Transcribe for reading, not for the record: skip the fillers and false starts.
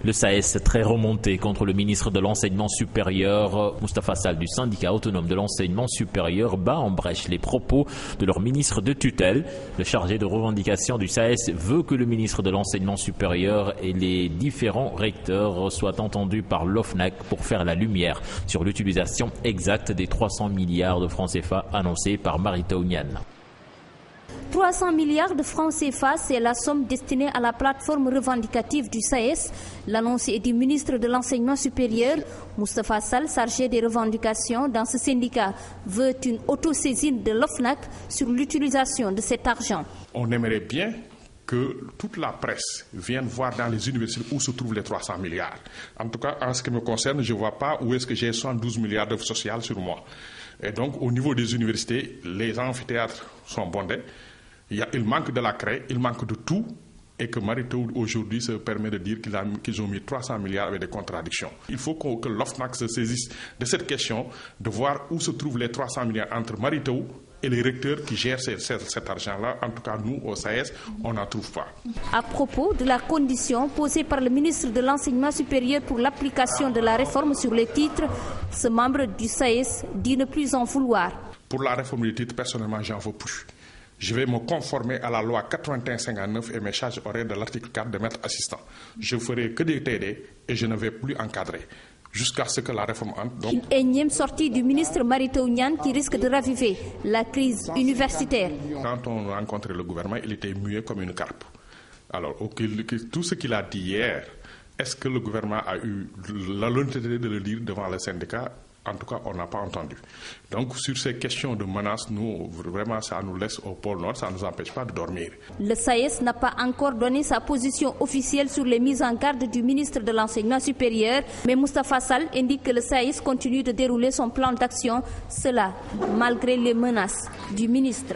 Le SAES, très remonté contre le ministre de l'Enseignement supérieur, Moustapha Sall, du syndicat autonome de l'enseignement supérieur, bat en brèche les propos de leur ministre de tutelle. Le chargé de revendication du SAES veut que le ministre de l'Enseignement supérieur et les différents recteurs soient entendus par l'OFNAC pour faire la lumière sur l'utilisation exacte des 300 milliards de francs CFA annoncés par Mary-Teuw Niane. 300 milliards de francs CFA, c'est la somme destinée à la plateforme revendicative du SAES. L'annonce est du ministre de l'Enseignement supérieur. Moustapha Sall, chargé des revendications dans ce syndicat, veut une autosaisine de l'OFNAC sur l'utilisation de cet argent. On aimerait bien que toute la presse vienne voir dans les universités où se trouvent les 300 milliards. En tout cas, en ce qui me concerne, je ne vois pas où est-ce que j'ai 112 milliards d'œuvres sociales sur moi. Et donc, au niveau des universités, les amphithéâtres sont bondés. Il manque de la craie, il manque de tout, et que Mary-Teuw aujourd'hui se permet de dire qu'ils ont mis 300 milliards avec des contradictions. Il faut que l'OFNAC se saisisse de cette question, de voir où se trouvent les 300 milliards entre Mary-Teuw et les recteurs qui gèrent cet argent-là. En tout cas, nous, au SAES, on n'en trouve pas. À propos de la condition posée par le ministre de l'Enseignement supérieur pour l'application de la réforme sur les titres, ce membre du SAES dit ne plus en vouloir. Pour la réforme des titres, personnellement, j'en veux plus. Je vais me conformer à la loi 81-59 et mes charges horaires de l'article 4 de maître assistant. Je ne ferai que des TD et je ne vais plus encadrer jusqu'à ce que la réforme entre. Une énième sortie du ministre Mary-Teuw Niane qui risque de raviver la crise universitaire. Quand on rencontrait le gouvernement, il était muet comme une carpe. Alors, tout ce qu'il a dit hier, est-ce que le gouvernement a eu l'honnêteté de le dire devant le syndicat? En tout cas, on n'a pas entendu. Donc, sur ces questions de menaces, nous, vraiment, ça nous laisse au pôle Nord, ça ne nous empêche pas de dormir. Le SAES n'a pas encore donné sa position officielle sur les mises en garde du ministre de l'Enseignement supérieur, mais Moustapha Sall indique que le SAES continue de dérouler son plan d'action, cela malgré les menaces du ministre.